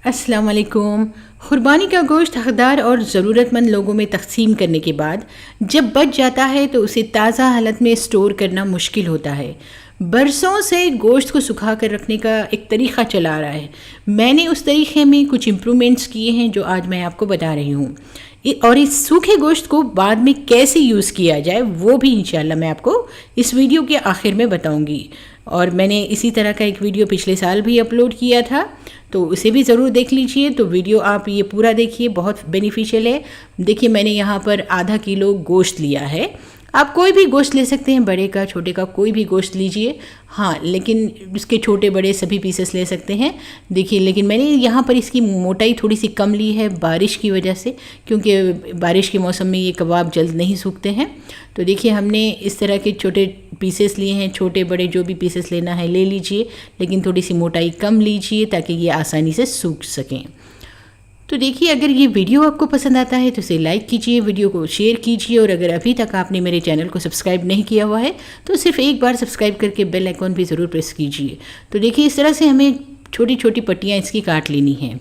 अस्सलाम वालेकुम। क़ुरबानी का गोश्त हक़दार और ज़रूरतमंद लोगों में तक़सीम करने के बाद जब बच जाता है तो उसे ताज़ा हालत में स्टोर करना मुश्किल होता है। बरसों से गोश्त को सुखा कर रखने का एक तरीक़ा चला आ रहा है। मैंने उस तरीक़े में कुछ इम्प्रूवमेंट्स किए हैं जो आज मैं आपको बता रही हूँ। और इस सूखे गोश्त को बाद में कैसे यूज़ किया जाए वो भी इंशाल्लाह मैं आपको इस वीडियो के आखिर में बताऊँगी। और मैंने इसी तरह का एक वीडियो पिछले साल भी अपलोड किया था, तो उसे भी ज़रूर देख लीजिए। तो वीडियो आप ये पूरा देखिए, बहुत बेनिफिशियल है। देखिए मैंने यहाँ पर आधा किलो गोश्त लिया है। आप कोई भी गोश्त ले सकते हैं, बड़े का छोटे का कोई भी गोश्त लीजिए। हाँ, लेकिन उसके छोटे बड़े सभी पीसेस ले सकते हैं। देखिए लेकिन मैंने यहाँ पर इसकी मोटाई थोड़ी सी कम ली है बारिश की वजह से, क्योंकि बारिश के मौसम में ये कबाब जल्द नहीं सूखते हैं। तो देखिए हमने इस तरह के छोटे पीसेस लिए हैं। छोटे बड़े जो भी पीसेस लेना है ले लीजिए, लेकिन थोड़ी सी मोटाई कम लीजिए ताकि ये आसानी से सूख सकें। तो देखिए अगर ये वीडियो आपको पसंद आता है तो इसे लाइक कीजिए, वीडियो को शेयर कीजिए, और अगर अभी तक आपने मेरे चैनल को सब्सक्राइब नहीं किया हुआ है तो सिर्फ एक बार सब्सक्राइब करके बेल आइकॉन भी ज़रूर प्रेस कीजिए। तो देखिए इस तरह से हमें छोटी छोटी पट्टियाँ इसकी काट लेनी हैं।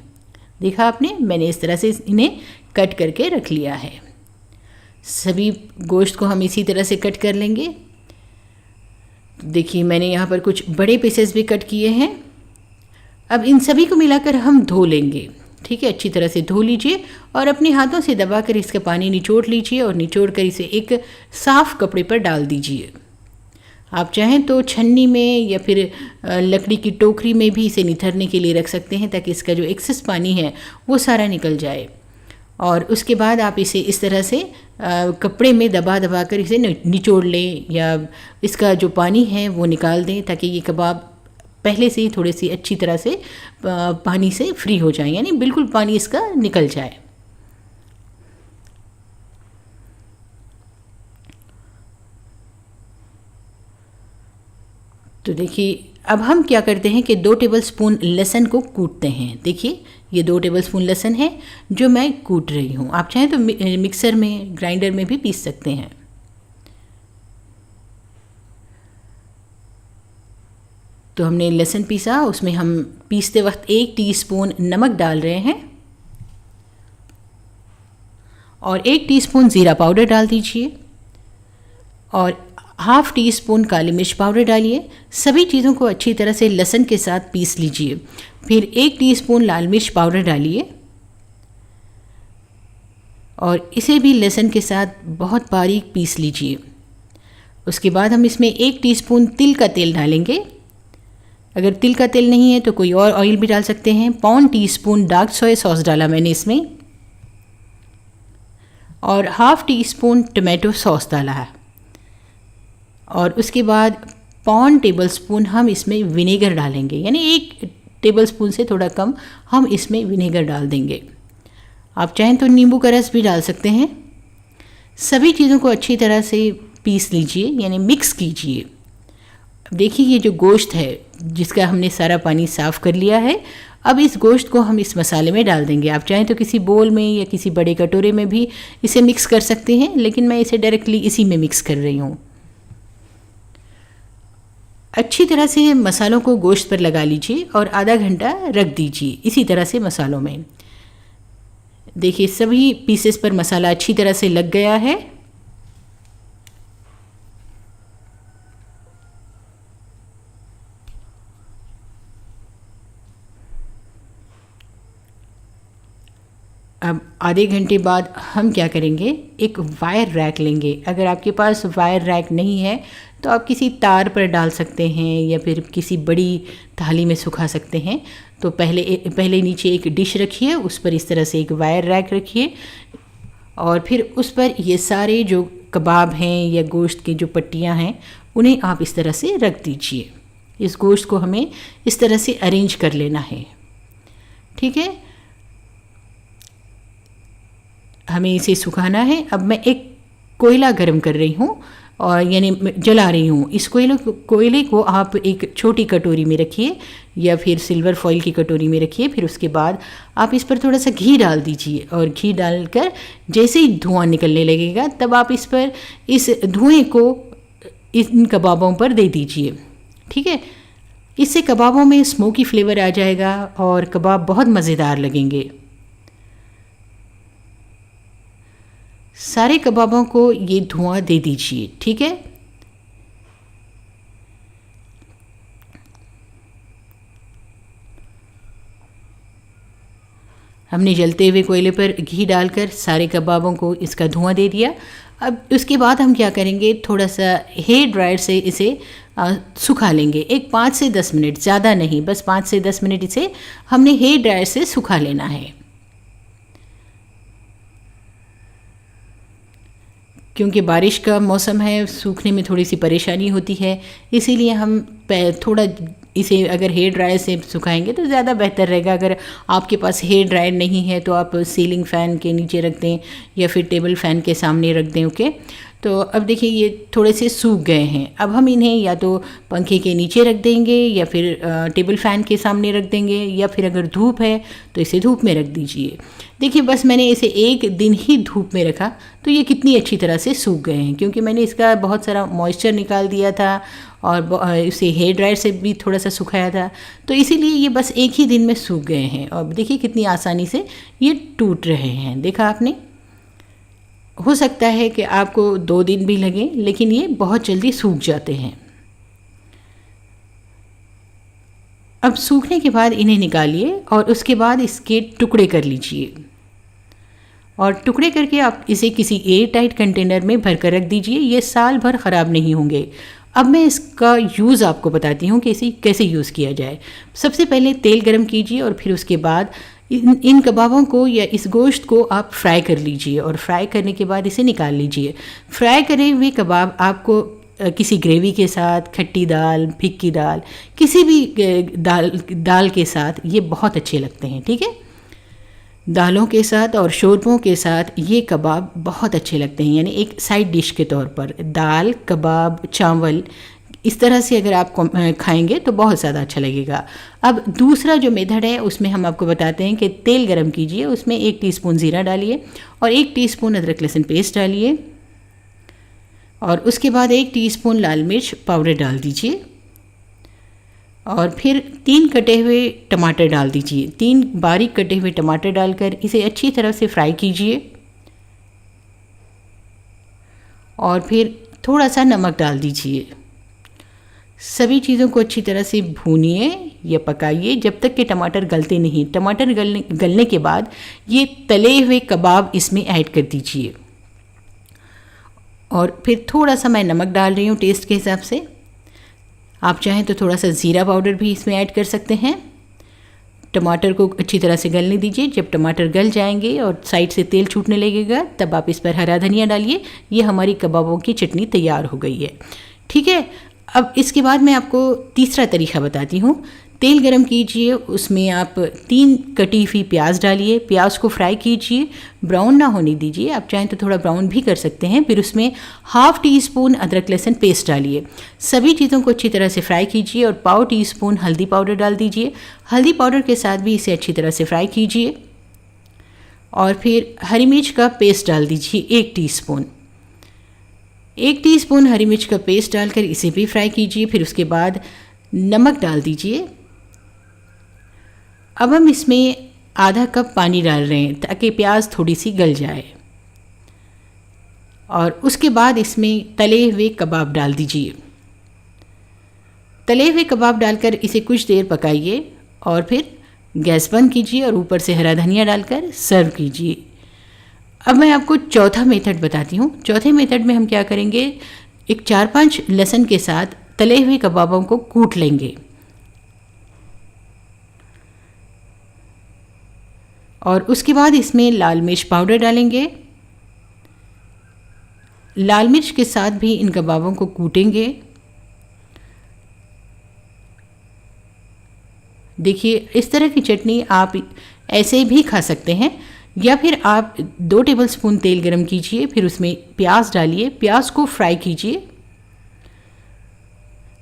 देखा आपने, मैंने इस तरह से इन्हें कट करके रख लिया है। सभी गोश्त को हम इसी तरह से कट कर लेंगे। देखिए मैंने यहाँ पर कुछ बड़े पीसेस भी कट किए हैं। अब इन सभी को मिलाकर हम धो लेंगे। ठीक है, अच्छी तरह से धो लीजिए और अपने हाथों से दबाकर इसका पानी निचोड़ लीजिए और निचोड़ कर इसे एक साफ़ कपड़े पर डाल दीजिए। आप चाहें तो छन्नी में या फिर लकड़ी की टोकरी में भी इसे निथरने के लिए रख सकते हैं ताकि इसका जो एक्सेस पानी है वो सारा निकल जाए। और उसके बाद आप इसे इस तरह से कपड़े में दबा दबा कर इसे निचोड़ लें या इसका जो पानी है वो निकाल दें ताकि ये कबाब पहले से ही थोड़े सी अच्छी तरह से पानी से फ्री हो जाए, यानी बिल्कुल पानी इसका निकल जाए। तो देखिए अब हम क्या करते हैं कि 2 टेबलस्पून लहसुन को कूटते हैं। देखिए ये 2 टेबलस्पून लहसुन है जो मैं कूट रही हूँ। आप चाहें तो मिक्सर में, ग्राइंडर में भी पीस सकते हैं। तो हमने लहसुन पीसा, उसमें हम पीसते वक्त 1 टीस्पून नमक डाल रहे हैं और 1 टीस्पून ज़ीरा पाउडर डाल दीजिए और ½ टीस्पून काली मिर्च पाउडर डालिए। सभी चीज़ों को अच्छी तरह से लहसुन के साथ पीस लीजिए। फिर 1 टीस्पून लाल मिर्च पाउडर डालिए और इसे भी लहसुन के साथ बहुत बारीक पीस लीजिए। उसके बाद हम इसमें 1 टीस्पून तिल का तेल डालेंगे। अगर तिल का तेल नहीं है तो कोई और ऑयल भी डाल सकते हैं। ½ टीस्पून डार्क सोया सॉस डाला मैंने इसमें और ½ टीस्पून टमाटो सॉस डाला है। और उसके बाद ½ टेबलस्पून हम इसमें विनेगर डालेंगे, यानी 1 टेबलस्पून से थोड़ा कम हम इसमें विनेगर डाल देंगे। आप चाहें तो नींबू का रस भी डाल सकते हैं। सभी चीज़ों को अच्छी तरह से पीस लीजिए, यानी मिक्स कीजिए। देखिए ये जो गोश्त है जिसका हमने सारा पानी साफ़ कर लिया है, अब इस गोश्त को हम इस मसाले में डाल देंगे। आप चाहें तो किसी बोल में या किसी बड़े कटोरे में भी इसे मिक्स कर सकते हैं, लेकिन मैं इसे डायरेक्टली इसी में मिक्स कर रही हूँ। अच्छी तरह से मसालों को गोश्त पर लगा लीजिए और आधा घंटा रख दीजिए इसी तरह से मसालों में। देखिए सभी पीसेस पर मसाला अच्छी तरह से लग गया है। अब आधे घंटे बाद हम क्या करेंगे, एक वायर रैक लेंगे। अगर आपके पास वायर रैक नहीं है तो आप किसी तार पर डाल सकते हैं या फिर किसी बड़ी थाली में सुखा सकते हैं। तो पहले नीचे एक डिश रखिए, उस पर इस तरह से एक वायर रैक रखिए और फिर उस पर ये सारे जो कबाब हैं या गोश्त की जो पट्टियां हैं उन्हें आप इस तरह से रख दीजिए। इस गोश्त को हमें इस तरह से अरेंज कर लेना है। ठीक है, हमें इसे सुखाना है। अब मैं एक कोयला गर्म कर रही हूँ और यानी जला रही हूँ। इस कोयले को आप एक छोटी कटोरी में रखिए या फिर सिल्वर फॉइल की कटोरी में रखिए। फिर उसके बाद आप इस पर थोड़ा सा घी डाल दीजिए और घी डालकर जैसे ही धुआं निकलने लगेगा तब आप इस पर इस धुएं को इन कबाबों पर दे दीजिए। ठीक है, इससे कबाबों में स्मोकी फ्लेवर आ जाएगा और कबाब बहुत मज़ेदार लगेंगे। सारे कबाबों को ये धुआं दे दीजिए, ठीक है। हमने जलते हुए कोयले पर घी डालकर सारे कबाबों को इसका धुआं दे दिया। अब उसके बाद हम क्या करेंगे, थोड़ा सा हेयर ड्रायर से इसे सुखा लेंगे। एक 5 से 10 मिनट, ज़्यादा नहीं, बस 5 से 10 मिनट इसे हमने हेयर ड्रायर से सुखा लेना है। क्योंकि बारिश का मौसम है, सूखने में थोड़ी सी परेशानी होती है, इसीलिए हम थोड़ा इसे अगर हेयर ड्रायर से सुखाएंगे तो ज़्यादा बेहतर रहेगा। अगर आपके पास हेयर ड्रायर नहीं है तो आप सीलिंग फ़ैन के नीचे रख दें या फिर टेबल फ़ैन के सामने रख दें। ओके, तो अब देखिए ये थोड़े से सूख गए हैं। अब हम इन्हें या तो पंखे के नीचे रख देंगे या फिर टेबल फ़ैन के सामने रख देंगे, या फिर अगर धूप है तो इसे धूप में रख दीजिए। देखिए बस मैंने इसे 1 दिन ही धूप में रखा तो ये कितनी अच्छी तरह से सूख गए हैं, क्योंकि मैंने इसका बहुत सारा मॉइस्चर निकाल दिया था और इसे हेयर ड्रायर से भी थोड़ा सा सुखाया था, तो इसीलिए ये बस 1 ही दिन में सूख गए हैं। और देखिए कितनी आसानी से ये टूट रहे हैं, देखा आपने। हो सकता है कि आपको 2 दिन भी लगें, लेकिन ये बहुत जल्दी सूख जाते हैं। अब सूखने के बाद इन्हें निकालिए और उसके बाद इसके टुकड़े कर लीजिए, और टुकड़े करके आप इसे किसी एयर टाइट कंटेनर में भर कर रख दीजिए। ये साल भर ख़राब नहीं होंगे। अब मैं इसका यूज़ आपको बताती हूँ कि इसे कैसे यूज़ किया जाए। सबसे पहले तेल गरम कीजिए और फिर उसके बाद इन कबाबों को या इस गोश्त को आप फ्राई कर लीजिए, और फ्राई करने के बाद इसे निकाल लीजिए। फ्राई करे हुए कबाब आपको किसी ग्रेवी के साथ, खट्टी दाल, फिक्की दाल, किसी भी दाल के साथ ये बहुत अच्छे लगते हैं, ठीक है। दालों के साथ और शोरबों के साथ ये कबाब बहुत अच्छे लगते हैं, यानी एक साइड डिश के तौर पर। दाल, कबाब, चावल, इस तरह से अगर आप खाएंगे तो बहुत ज़्यादा अच्छा लगेगा। अब दूसरा जो मेथड है उसमें हम आपको बताते हैं कि तेल गरम कीजिए, उसमें 1 टीस्पून ज़ीरा डालिए और 1 टीस्पून अदरक लहसुन पेस्ट डालिए, और उसके बाद 1 टीस्पून लाल मिर्च पाउडर डाल दीजिए, और फिर 3 कटे हुए टमाटर डाल दीजिए। 3 बारीक कटे हुए टमाटर डालकर इसे अच्छी तरह से फ्राई कीजिए, और फिर थोड़ा सा नमक डाल दीजिए। सभी चीज़ों को अच्छी तरह से भूनिए या पकाइए जब तक कि टमाटर गलते नहीं। टमाटर गलने के बाद ये तले हुए कबाब इसमें ऐड कर दीजिए, और फिर थोड़ा सा मैं नमक डाल रही हूँ टेस्ट के हिसाब से। आप चाहें तो थोड़ा सा ज़ीरा पाउडर भी इसमें ऐड कर सकते हैं। टमाटर को अच्छी तरह से गलने दीजिए। जब टमाटर गल जाएंगे और साइड से तेल छूटने लगेगा तब आप इस पर हरा धनिया डालिए। ये हमारी कबाबों की चटनी तैयार हो गई है, ठीक है। अब इसके बाद मैं आपको तीसरा तरीका बताती हूँ। तेल गरम कीजिए, उसमें आप 3 कटी हुई प्याज डालिए। प्याज को फ्राई कीजिए, ब्राउन ना होने दीजिए। आप चाहें तो थोड़ा ब्राउन भी कर सकते हैं। फिर उसमें 1/2 टीस्पून अदरक लहसुन पेस्ट डालिए। सभी चीज़ों को अच्छी तरह से फ्राई कीजिए और 1/4 टीस्पून हल्दी पाउडर डाल दीजिए। हल्दी पाउडर के साथ भी इसे अच्छी तरह से फ्राई कीजिए, और फिर हरी मिर्च का पेस्ट डाल दीजिए 1 टीस्पून। 1 टीस्पून हरी मिर्च का पेस्ट डालकर इसे भी फ्राई कीजिए। फिर उसके बाद नमक डाल दीजिए। अब हम इसमें आधा कप पानी डाल रहे हैं ताकि प्याज थोड़ी सी गल जाए, और उसके बाद इसमें तले हुए कबाब डाल दीजिए। तले हुए कबाब डालकर इसे कुछ देर पकाइए, और फिर गैस बंद कीजिए और ऊपर से हरा धनिया डालकर सर्व कीजिए। अब मैं आपको चौथा मेथड बताती हूँ। चौथे मेथड में हम क्या करेंगे, एक 4-5 लहसुन के साथ तले हुए कबाबों को कूट लेंगे, और उसके बाद इसमें लाल मिर्च पाउडर डालेंगे। लाल मिर्च के साथ भी इन कबाबों को कूटेंगे। देखिए इस तरह की चटनी आप ऐसे भी खा सकते हैं, या फिर आप 2 टेबलस्पून तेल गरम कीजिए, फिर उसमें प्याज डालिए, प्याज को फ्राई कीजिए,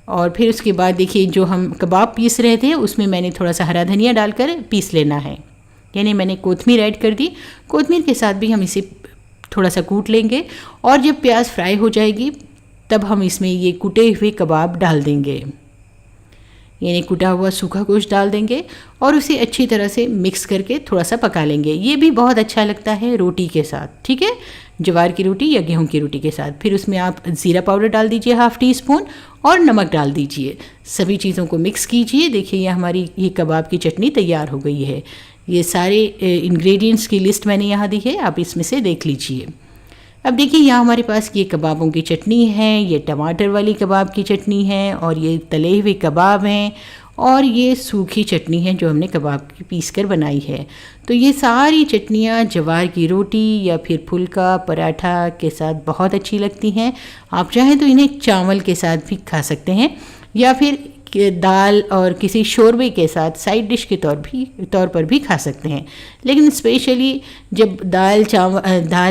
और फिर उसके बाद देखिए जो हम कबाब पीस रहे थे उसमें मैंने थोड़ा सा हरा धनिया डालकर पीस लेना है, यानी मैंने कोतमीर ऐड कर दी। कोतमीर के साथ भी हम इसे थोड़ा सा कूट लेंगे, और जब प्याज फ्राई हो जाएगी तब हम इसमें ये कूटे हुए कबाब डाल देंगे। यानी कुटा हुआ सूखा गोश्त डाल देंगे और उसे अच्छी तरह से मिक्स करके थोड़ा सा पका लेंगे। ये भी बहुत अच्छा लगता है रोटी के साथ, ठीक है, ज्वार की रोटी या गेहूं की रोटी के साथ। फिर उसमें आप ज़ीरा पाउडर डाल दीजिए ½ टीस्पून और नमक डाल दीजिए। सभी चीज़ों को मिक्स कीजिए। देखिए ये हमारी ये कबाब की चटनी तैयार हो गई है। ये सारे इंग्रेडिएंट्स की लिस्ट मैंने यहाँ दी है, आप इसमें से देख लीजिए। अब देखिए यहाँ हमारे पास ये कबाबों की चटनी है, ये टमाटर वाली कबाब की चटनी है, और ये तले हुए कबाब हैं, और ये सूखी चटनी है जो हमने कबाब की पीस कर बनाई है। तो ये सारी चटनियाँ ज्वार की रोटी या फिर फुल्का पराठा के साथ बहुत अच्छी लगती हैं। आप चाहें तो इन्हें चावल के साथ भी खा सकते हैं या फिर दाल और किसी शोरबे के साथ साइड डिश के तौर पर भी खा सकते हैं। लेकिन स्पेशली जब दाल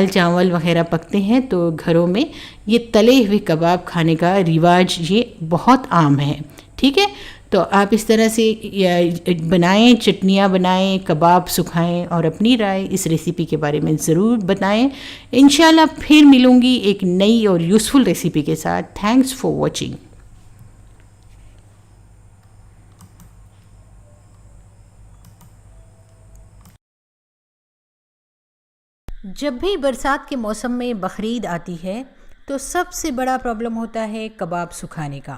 चावल वगैरह पकते हैं तो घरों में ये तले हुए कबाब खाने का रिवाज ये बहुत आम है, ठीक है। तो आप इस तरह से बनाएं, चटनियाँ बनाएं, कबाब सुखाएं और अपनी राय इस रेसिपी के बारे में ज़रूर बताएं। इंशाल्लाह फिर मिलूँगी एक नई और यूज़फुल रेसिपी के साथ। Thanks for watching. जब भी बरसात के मौसम में बकरीद आती है तो सबसे बड़ा प्रॉब्लम होता है कबाब सुखाने का।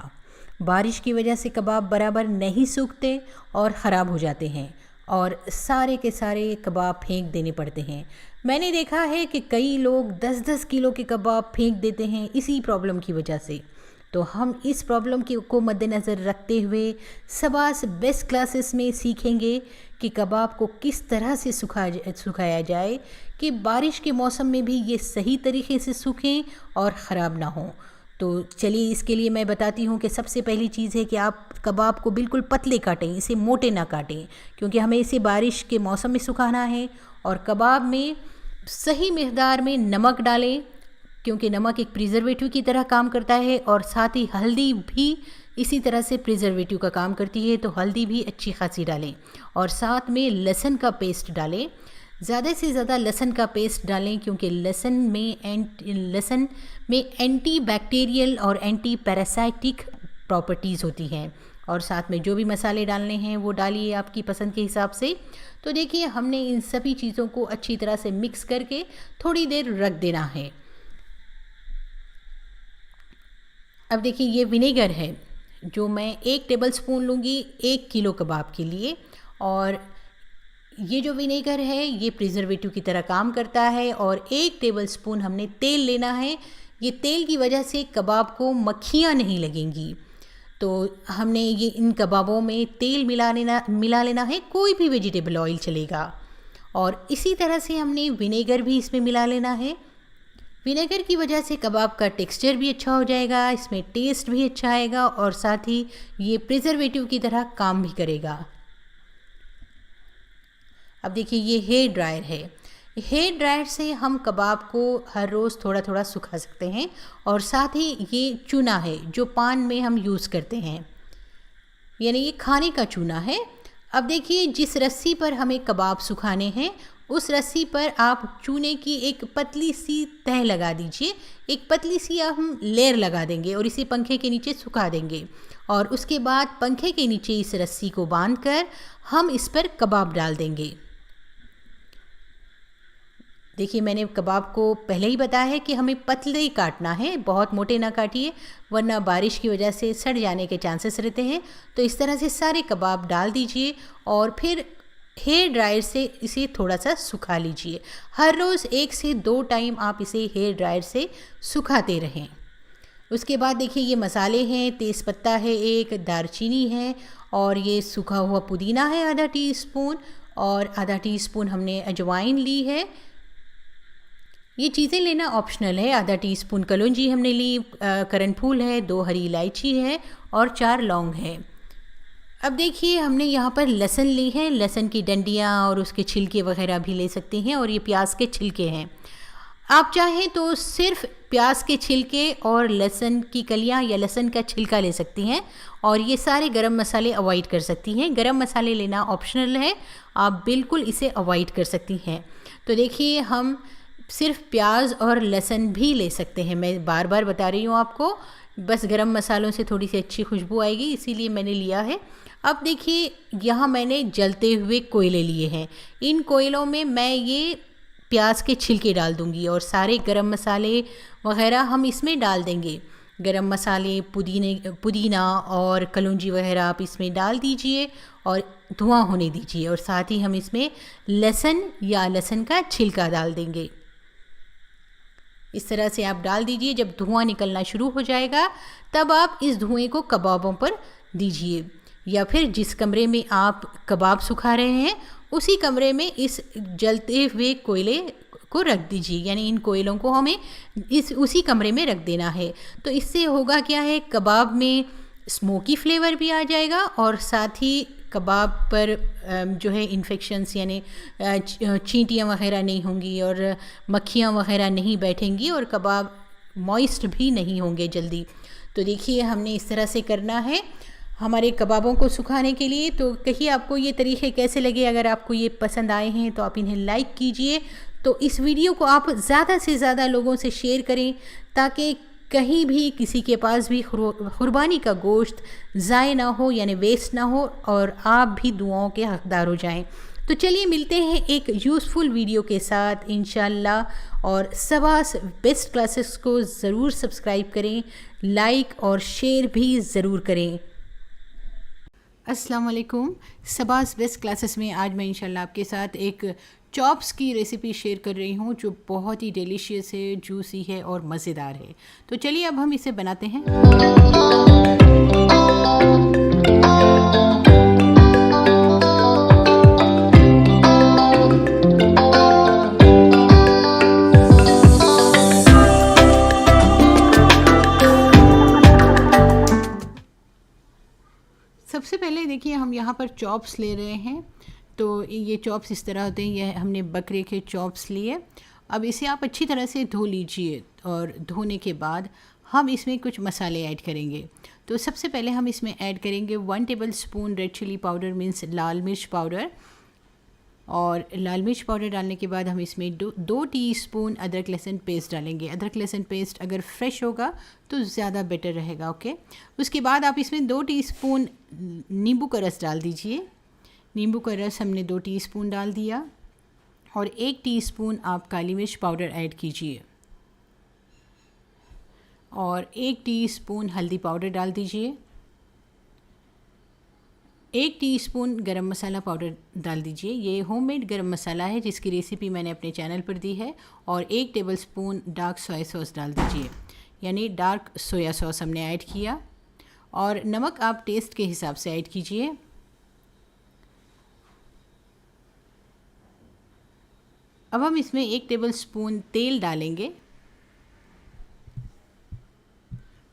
बारिश की वजह से कबाब बराबर नहीं सूखते और ख़राब हो जाते हैं और सारे के सारे कबाब फेंक देने पड़ते हैं। मैंने देखा है कि कई लोग 10-10 किलो के कबाब फेंक देते हैं इसी प्रॉब्लम की वजह से। तो हम इस प्रॉब्लम को मद्देनज़र रखते हुए सबास बेस्ट क्लासेस में सीखेंगे कि कबाब को किस तरह से सुखाया जाए कि बारिश के मौसम में भी ये सही तरीके से सूखें और ख़राब ना हो। तो चलिए इसके लिए मैं बताती हूँ कि सबसे पहली चीज़ है कि आप कबाब को बिल्कुल पतले काटें, इसे मोटे ना काटें, क्योंकि हमें इसे बारिश के मौसम में सुखाना है। और कबाब में सही मिक़दार में नमक डालें, क्योंकि नमक एक प्रिजर्वेटिव की तरह काम करता है, और साथ ही हल्दी भी इसी तरह से प्रिजर्वेटिव का काम करती है, तो हल्दी भी अच्छी खासी डालें। और साथ में लहसुन का पेस्ट डालें, ज़्यादा से ज़्यादा लहसुन का पेस्ट डालें, क्योंकि लहसुन में एंटी बैक्टीरियल और एंटी पैरासाइटिक प्रॉपर्टीज़ होती हैं। और साथ में जो भी मसाले डालने हैं वो डालिए आपकी पसंद के हिसाब से। तो देखिए हमने इन सभी चीज़ों को अच्छी तरह से मिक्स करके थोड़ी देर रख देना है। अब देखिए ये विनेगर है जो मैं 1 टेबलस्पून लूँगी 1 किलो कबाब के लिए, और ये जो विनेगर है ये प्रिजर्वेटिव की तरह काम करता है। और 1 टेबलस्पून हमने तेल लेना है। ये तेल की वजह से कबाब को मक्खियाँ नहीं लगेंगी। तो हमने ये इन कबाबों में तेल मिला लेना है, कोई भी वेजिटेबल ऑयल चलेगा। और इसी तरह से हमने विनेगर भी इसमें मिला लेना है। विनेगर की वजह से कबाब का टेक्सचर भी अच्छा हो जाएगा, इसमें टेस्ट भी अच्छा आएगा, और साथ ही ये प्रिजर्वेटिव की तरह काम भी करेगा। अब देखिए ये हेयर ड्रायर है। हेयर ड्रायर से हम कबाब को हर रोज़ थोड़ा थोड़ा सुखा सकते हैं। और साथ ही ये चूना है जो पान में हम यूज़ करते हैं, यानी ये खाने का चूना है। अब देखिए जिस रस्सी पर हमें कबाब सुखाने हैं उस रस्सी पर आप चूने की एक पतली सी तह लगा दीजिए। एक पतली सी हम लेयर लगा देंगे और इसे पंखे के नीचे सुखा देंगे। और उसके बाद पंखे के नीचे इस रस्सी को बांधकर हम इस पर कबाब डाल देंगे। देखिए मैंने कबाब को पहले ही बताया है कि हमें पतले ही काटना है, बहुत मोटे ना काटिए, वरना बारिश की वजह से सड़ जाने के चांसेस रहते हैं। तो इस तरह से सारे कबाब डाल दीजिए और फिर हेयर ड्रायर से इसे थोड़ा सा सुखा लीजिए। हर रोज़ 1 से 2 टाइम आप इसे हेयर ड्रायर से सुखाते रहें। उसके बाद देखिए ये मसाले हैं, तेज़पत्ता है 1, दालचीनी है, और ये सूखा हुआ पुदीना है आधा टीस्पून, और आधा टीस्पून हमने अजवाइन ली है। ये चीज़ें लेना ऑप्शनल है। आधा टीस्पून कलौंजी हमने ली, करणफूल है, 2 हरी इलायची है और 4 लौंग है। अब देखिए हमने यहाँ पर लहसुन ली है, लहसुन की डंडियाँ और उसके छिलके वगैरह भी ले सकते हैं, और ये प्याज के छिलके हैं। आप चाहें तो सिर्फ प्याज के छिलके और लहसुन की कलियाँ या लहसुन का छिलका ले सकती हैं, और ये सारे गरम मसाले अवॉइड कर सकती हैं। गरम मसाले लेना ऑप्शनल है, आप बिल्कुल इसे अवॉइड कर सकती हैं। तो देखिए हम सिर्फ प्याज और लहसुन भी ले सकते हैं। मैं बार बार बता रही हूँ आपको, बस गरम मसालों से थोड़ी सी अच्छी खुशबू आएगी, इसीलिए मैंने लिया है। अब देखिए यहाँ मैंने जलते हुए कोयले लिए हैं। इन कोयलों में मैं ये प्याज के छिलके डाल दूँगी और सारे गरम मसाले वगैरह हम इसमें डाल देंगे। गरम मसाले, पुदीना और कलौंजी वगैरह आप इसमें डाल दीजिए और धुआं होने दीजिए। और साथ ही हम इसमें लहसुन का छिलका डाल देंगे। इस तरह से आप डाल दीजिए। जब धुआं निकलना शुरू हो जाएगा तब आप इस धुएं को कबाबों पर दीजिए, या फिर जिस कमरे में आप कबाब सुखा रहे हैं उसी कमरे में इस जलते हुए कोयले को रख दीजिए। यानी इन कोयलों को हमें उसी कमरे में रख देना है। तो इससे होगा क्या है, कबाब में स्मोकी फ्लेवर भी आ जाएगा और साथ ही कबाब पर जो है इन्फेक्शंस यानी चींटियाँ वगैरह नहीं होंगी और मक्खियाँ वगैरह नहीं बैठेंगी और कबाब मॉइस्ट भी नहीं होंगे जल्दी। तो देखिए हमने इस तरह से करना है हमारे कबाबों को सुखाने के लिए। तो कहिए आपको ये तरीके कैसे लगे। अगर आपको ये पसंद आए हैं तो आप इन्हें लाइक कीजिए। तो इस वीडियो को आप ज़्यादा से ज़्यादा लोगों से शेयर करें ताकि कहीं भी किसी के पास भी कुर्बानी का गोश्त ज़ाय ना हो, यानी वेस्ट ना हो, और आप भी दुआओं के हकदार हो जाएं। तो चलिए मिलते हैं एक यूज़फुल वीडियो के साथ इंशाल्लाह। और सबास बेस्ट क्लासेस को ज़रूर सब्सक्राइब करें, लाइक और शेयर भी ज़रूर करें। अस्सलाम वालेकुम। सबास बेस्ट क्लासेस में आज मैं इंशाल्लाह आपके साथ एक चॉप्स की रेसिपी शेयर कर रही हूँ जो बहुत ही डिलीशियस है, जूसी है और मज़ेदार है। तो चलिए अब हम इसे बनाते हैं। सबसे पहले देखिए हम यहाँ पर चॉप्स ले रहे हैं। तो ये चॉप्स इस तरह होते हैं। ये हमने बकरे के चॉप्स लिए। अब इसे आप अच्छी तरह से धो लीजिए और धोने के बाद हम इसमें कुछ मसाले ऐड करेंगे। तो सबसे पहले हम इसमें ऐड करेंगे 1 tablespoon red chilli powder means लाल मिर्च पाउडर। और लाल मिर्च पाउडर डालने के बाद हम इसमें 2 टीस्पून अदरक लहसुन पेस्ट डालेंगे। अदरक लहसुन पेस्ट अगर फ्रेश होगा तो ज़्यादा बेटर रहेगा। ओके, उसके बाद आप इसमें 2 टीस्पून नींबू का रस डाल दीजिए। नींबू का रस हमने 2 टीस्पून डाल दिया। और 1 टीस्पून आप काली मिर्च पाउडर ऐड कीजिए और 1 टीस्पून हल्दी पाउडर डाल दीजिए। 1 टीस्पून गरम मसाला पाउडर डाल दीजिए। ये होममेड गरम मसाला है जिसकी रेसिपी मैंने अपने चैनल पर दी है। और 1 टेबलस्पून डार्क सोया सॉस डाल दीजिए, यानी डार्क सोया सॉस हमने ऐड किया। और नमक आप टेस्ट के हिसाब से ऐड कीजिए। अब हम इसमें 1 टेबलस्पून तेल डालेंगे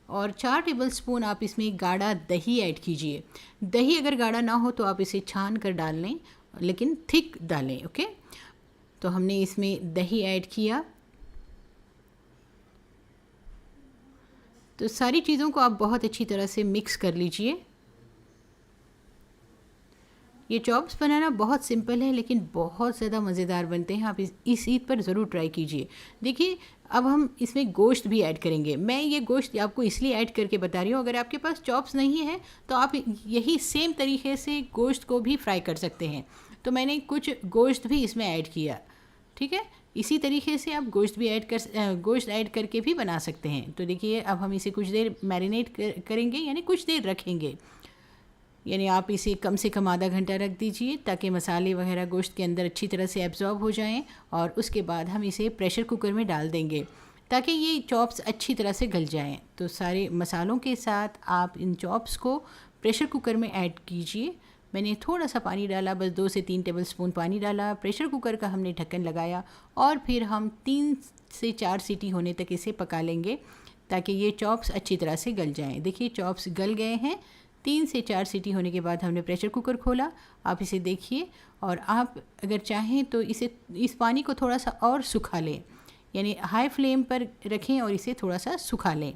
और 4 टेबलस्पून आप इसमें गाढ़ा दही ऐड कीजिए। दही अगर गाढ़ा ना हो तो आप इसे छान कर डाल लें, लेकिन थिक डालें। ओके, तो हमने इसमें दही ऐड किया। तो सारी चीज़ों को आप बहुत अच्छी तरह से मिक्स कर लीजिए। ये चॉप्स बनाना बहुत सिंपल है लेकिन बहुत ज़्यादा मज़ेदार बनते हैं। आप इस ईद पर ज़रूर ट्राई कीजिए। देखिए अब हम इसमें गोश्त भी ऐड करेंगे। मैं ये गोश्त आपको इसलिए ऐड करके बता रही हूँ, अगर आपके पास चॉप्स नहीं है तो आप यही सेम तरीके से गोश्त को भी फ्राई कर सकते हैं। तो मैंने कुछ गोश्त भी इसमें ऐड किया। ठीक है, इसी तरीके से आप गोश्त ऐड करके भी बना सकते हैं। तो देखिए अब हम इसे कुछ देर मैरिनेट करेंगे, यानी कुछ देर रखेंगे। यानी आप इसे कम से कम आधा घंटा रख दीजिए ताकि मसाले वगैरह गोश्त के अंदर अच्छी तरह से एब्जॉर्ब हो जाएं। और उसके बाद हम इसे प्रेशर कुकर में डाल देंगे ताकि ये चॉप्स अच्छी तरह से गल जाएं। तो सारे मसालों के साथ आप इन चॉप्स को प्रेशर कुकर में ऐड कीजिए। मैंने थोड़ा सा पानी डाला, बस 2 से 3 टेबलस्पून पानी डाला। प्रेशर कुकर का हमने ढक्कन लगाया और फिर हम 3 से 4 सीटी होने तक इसे पका लेंगे ताकि ये चॉप्स अच्छी तरह से गल जाएं। देखिए चॉप्स गल गए हैं। 3 से 4 सीटी होने के बाद हमने प्रेशर कुकर खोला। आप इसे देखिए और आप अगर चाहें तो इस पानी को थोड़ा सा और सुखा लें, यानी हाई फ्लेम पर रखें और इसे थोड़ा सा सुखा लें।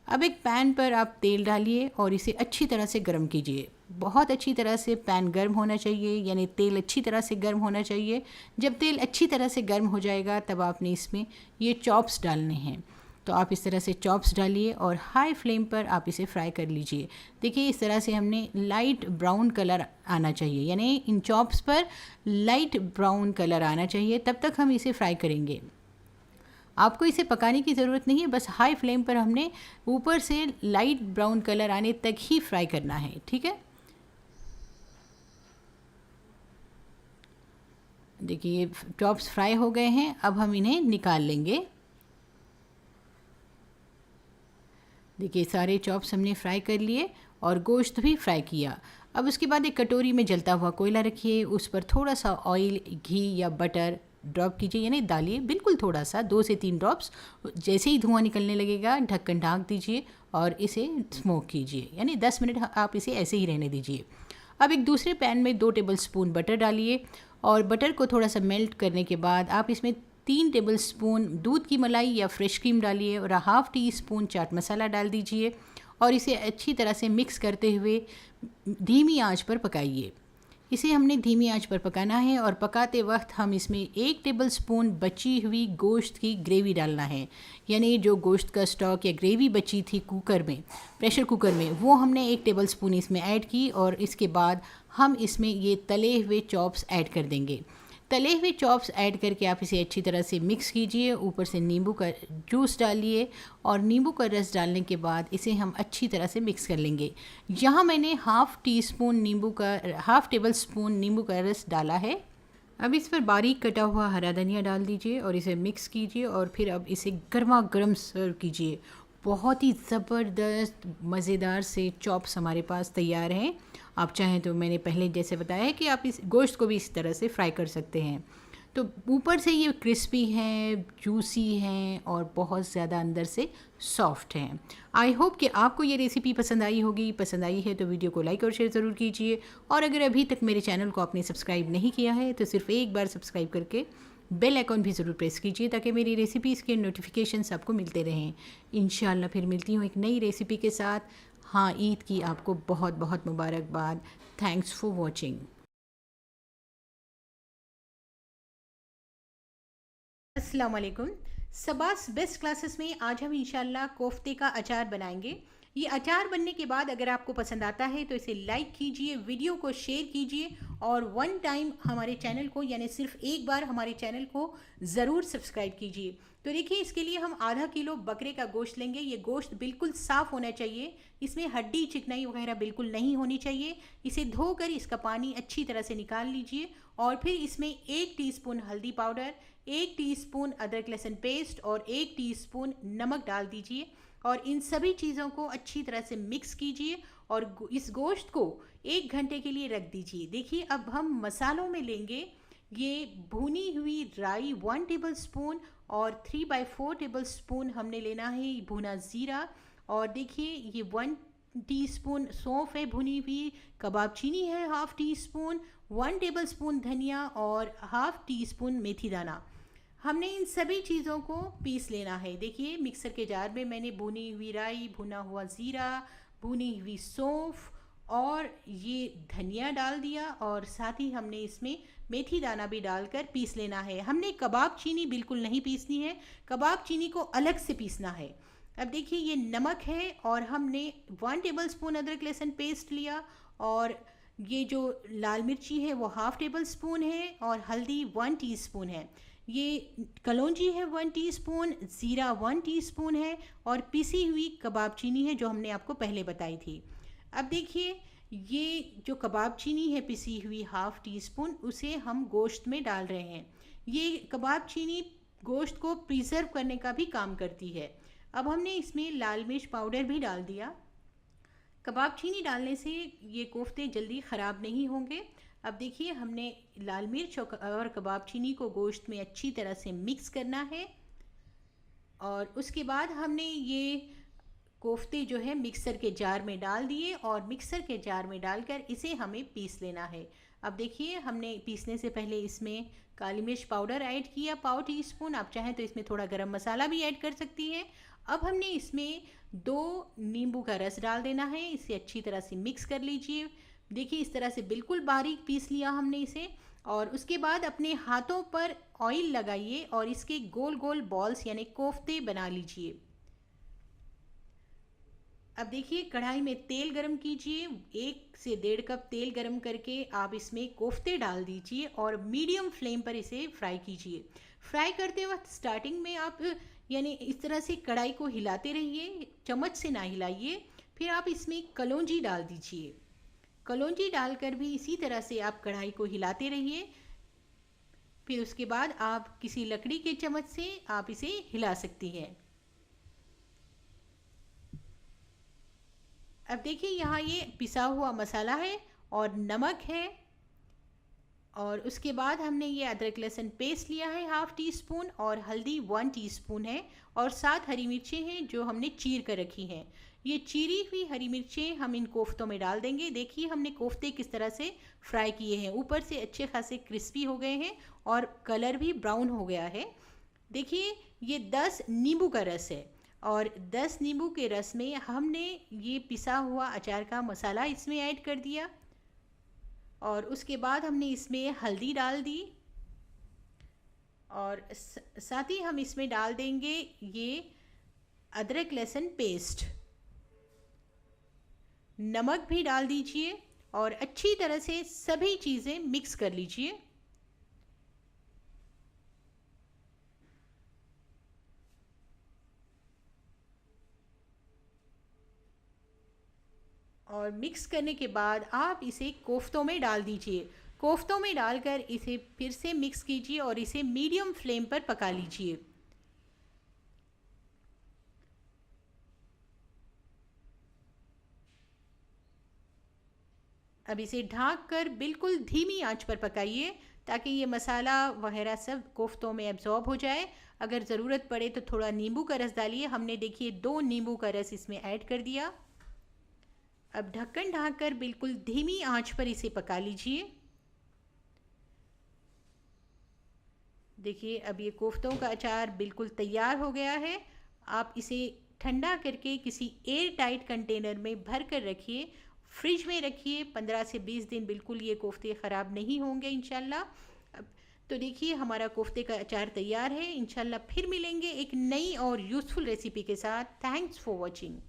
अब एक पैन पर आप तेल डालिए और इसे अच्छी तरह से गर्म कीजिए। बहुत अच्छी तरह से पैन गर्म होना चाहिए, यानी तेल अच्छी तरह से गर्म होना चाहिए। जब तेल अच्छी तरह से गर्म हो जाएगा तब आपने इसमें ये चॉप्स डालने हैं। तो आप इस तरह से चॉप्स डालिए और हाई फ्लेम पर आप इसे फ्राई कर लीजिए। देखिए इस तरह से हमने लाइट ब्राउन कलर आना चाहिए, यानी इन चॉप्स पर लाइट ब्राउन कलर आना चाहिए, तब तक हम इसे फ्राई करेंगे। आपको इसे पकाने की ज़रूरत नहीं है, बस हाई फ्लेम पर हमने ऊपर से लाइट ब्राउन कलर आने तक ही फ्राई करना है, ठीक है। देखिए ये चॉप्स फ्राई हो गए हैं, अब हम इन्हें निकाल लेंगे। देखिए सारे चॉप्स हमने फ्राई कर लिए और गोश्त भी फ्राई किया। अब उसके बाद एक कटोरी में जलता हुआ कोयला रखिए, उस पर थोड़ा सा ऑयल, घी या बटर ड्रॉप कीजिए, यानी डालिए बिल्कुल थोड़ा सा, 2 से 3 ड्रॉप्स। जैसे ही धुआं निकलने लगेगा ढक्कन ढाँक दीजिए और इसे स्मोक कीजिए, यानी 10 मिनट आप इसे ऐसे ही रहने दीजिए। अब एक दूसरे पैन में 2 टेबलस्पून बटर डालिए और बटर को थोड़ा सा मेल्ट करने के बाद आप इसमें 3 टेबलस्पून दूध की मलाई या फ्रेश क्रीम डालिए और half tea spoon chaat masala डाल दीजिए और इसे अच्छी तरह से मिक्स करते हुए धीमी आंच पर पकाइए। इसे हमने धीमी आंच पर पकाना है और पकाते वक्त हम इसमें 1 टेबलस्पून बची हुई गोश्त की ग्रेवी डालना है, यानी जो गोश्त का स्टॉक या ग्रेवी बची थी कुकर में, प्रेशर कुकर में, वो हमने 1 टेबलस्पून इसमें ऐड की और इसके बाद हम इसमें ये तले हुए चॉप्स ऐड कर देंगे। तले हुए चॉप्स ऐड करके आप इसे अच्छी तरह से मिक्स कीजिए। ऊपर से नींबू का जूस डालिए और नींबू का रस डालने के बाद इसे हम अच्छी तरह से मिक्स कर लेंगे। यहाँ मैंने हाफ़ टेबल स्पून नींबू का रस डाला है। अब इस पर बारीक कटा हुआ हरा धनिया डाल दीजिए और इसे मिक्स कीजिए और फिर अब इसे गर्मा गर्म सर्व कीजिए। बहुत ही ज़बरदस्त मज़ेदार से चॉप्स हमारे पास तैयार हैं। आप चाहें तो मैंने पहले जैसे बताया है कि आप इस गोश्त को भी इस तरह से फ्राई कर सकते हैं। तो ऊपर से ये क्रिस्पी हैं, जूसी हैं और बहुत ज़्यादा अंदर से सॉफ्ट हैं। आई होप कि आपको ये रेसिपी पसंद आई होगी। पसंद आई है तो वीडियो को लाइक और शेयर ज़रूर कीजिए और अगर अभी तक मेरे चैनल को आपने सब्सक्राइब नहीं किया है तो सिर्फ एक बार सब्सक्राइब करके बेल आइकॉन भी ज़रूर प्रेस कीजिए ताकि मेरी रेसिपीज़ के नोटिफिकेशंस आपको मिलते रहें। इंशाल्लाह फिर मिलती हूँ एक नई रेसिपी के साथ। हाँ, ईद की आपको बहुत बहुत मुबारकबाद। Thanks for watching. अस्सलाम वालेकुम। सबास बेस्ट क्लासेस में आज हम इंशाल्लाह कोफ्ते का अचार बनाएंगे। ये अचार बनने के बाद अगर आपको पसंद आता है तो इसे लाइक कीजिए, वीडियो को शेयर कीजिए और वन टाइम हमारे चैनल को, यानी सिर्फ एक बार हमारे चैनल को ज़रूर सब्सक्राइब कीजिए। तो देखिए इसके लिए हम आधा किलो बकरे का गोश्त लेंगे। ये गोश्त बिल्कुल साफ़ होना चाहिए, इसमें हड्डी चिकनाई वगैरह बिल्कुल नहीं होनी चाहिए। इसे धोकर इसका पानी अच्छी तरह से निकाल लीजिए और फिर इसमें 1 टीस्पून हल्दी पाउडर, 1 टीस्पून अदरक लहसुन पेस्ट और 1 टीस्पून नमक डाल दीजिए और इन सभी चीज़ों को अच्छी तरह से मिक्स कीजिए और इस गोश्त को 1 घंटे के लिए रख दीजिए। देखिए अब हम मसालों में लेंगे ये भुनी हुई राई 1 टेबल स्पून और 3/4 टेबल स्पून हमने लेना है भुना ज़ीरा और देखिए ये 1 टीस्पून सौंफ है भुनी हुई, कबाब चीनी है half tea spoon, 1 table spoon धनिया और हाफ़ टी स्पून मेथी दाना। हमने इन सभी चीज़ों को पीस लेना है। देखिए मिक्सर के जार में मैंने भुनी हुई राई, भुना हुआ ज़ीरा, भुनी हुई सौंफ और ये धनिया डाल दिया और साथ ही हमने इसमें मेथी दाना भी डालकर पीस लेना है। हमने कबाब चीनी बिल्कुल नहीं पीसनी है, कबाब चीनी को अलग से पीसना है। अब देखिए ये नमक है और हमने 1 टेबल स्पून अदरक लहसुन पेस्ट लिया और ये जो लाल मिर्ची है वो हाफ़ टेबल स्पून है और हल्दी 1 टीस्पून है। ये कलौंजी है 1 टीस्पून, ज़ीरा 1 टीस्पून है और पिसी हुई कबाब चीनी है जो हमने आपको पहले बताई थी। अब देखिए ये जो कबाब चीनी है पिसी हुई हाफ़ टी स्पून, उसे हम गोश्त में डाल रहे हैं। ये कबाब चीनी गोश्त को प्रिजर्व करने का भी काम करती है। अब हमने इसमें लाल मिर्च पाउडर भी डाल दिया। कबाब चीनी डालने से ये कोफ्ते जल्दी ख़राब नहीं होंगे। अब देखिए हमने लाल मिर्च और कबाब चीनी को गोश्त में अच्छी तरह से मिक्स करना है और उसके बाद हमने ये कोफ्ते जो है मिक्सर के जार में डाल दिए और मिक्सर के जार में डालकर इसे हमें पीस लेना है। अब देखिए हमने पीसने से पहले इसमें काली मिर्च पाउडर ऐड किया ½ टी स्पून, आप चाहें तो इसमें थोड़ा गरम मसाला भी ऐड कर सकती हैं। अब हमने इसमें 2 नींबू का रस डाल देना है, इसे अच्छी तरह से मिक्स कर लीजिए। देखिए इस तरह से बिल्कुल बारीक पीस लिया हमने इसे। और उसके बाद अपने हाथों पर ऑयल लगाइए और इसके गोल गोल बॉल्स यानी कोफ्ते बना लीजिए। अब देखिए कढ़ाई में तेल गरम कीजिए, 1 से 1.5 कप तेल गरम करके आप इसमें कोफ्ते डाल दीजिए और मीडियम फ्लेम पर इसे फ्राई कीजिए। फ्राई करते वक्त स्टार्टिंग में आप यानी इस तरह से कढ़ाई को हिलाते रहिए, चम्मच से ना हिलाइए। फिर आप इसमें कलौंजी डाल दीजिए। कलौंजी डालकर भी इसी तरह से आप कढ़ाई को हिलाते रहिए। फिर उसके बाद आप किसी लकड़ी के चम्मच से आप इसे हिला सकती हैं। अब देखिए यहाँ ये पिसा हुआ मसाला है और नमक है, और उसके बाद हमने ये अदरक लहसुन पेस्ट लिया है 1/2 टीस्पून, और हल्दी 1 टीस्पून है, और 7 हरी मिर्चें हैं जो हमने चीर कर रखी हैं। ये चीरी हुई हरी मिर्चें हम इन कोफ्तों में डाल देंगे। देखिए हमने कोफ्ते किस तरह से फ्राई किए हैं, ऊपर से अच्छे खासे क्रिस्पी हो गए हैं और कलर भी ब्राउन हो गया है। देखिए ये 10 नींबू का रस है, और 10 नींबू के रस में हमने ये पिसा हुआ अचार का मसाला इसमें ऐड कर दिया, और उसके बाद हमने इसमें हल्दी डाल दी, और साथ ही हम इसमें डाल देंगे ये अदरक लहसुन पेस्ट। नमक भी डाल दीजिए और अच्छी तरह से सभी चीज़ें मिक्स कर लीजिए। और मिक्स करने के बाद आप इसे कोफ्तों में डाल दीजिए। कोफ्तों में डालकर इसे फिर से मिक्स कीजिए और इसे मीडियम फ्लेम पर पका लीजिए। अब इसे ढक कर बिल्कुल धीमी आंच पर पकाइए ताकि ये मसाला वगैरह सब कोफ्तों में एब्जॉर्ब हो जाए। अगर ज़रूरत पड़े तो थोड़ा नींबू का रस डालिए। हमने देखिए 2 नींबू का रस इसमें ऐड कर दिया। अब ढक्कन ढककर बिल्कुल धीमी आंच पर इसे पका लीजिए। देखिए अब ये कोफ्तों का अचार बिल्कुल तैयार हो गया है। आप इसे ठंडा करके किसी एयर टाइट कंटेनर में भर कर रखिए, फ्रिज में रखिए। 15 से 20 दिन बिल्कुल ये कोफ्ते ख़राब नहीं होंगे इंशाल्लाह। अब तो देखिए हमारा कोफ्ते का अचार तैयार है। इंशाल्लाह फिर मिलेंगे एक नई और यूज़फुल रेसिपी के साथ। Thanks for watching.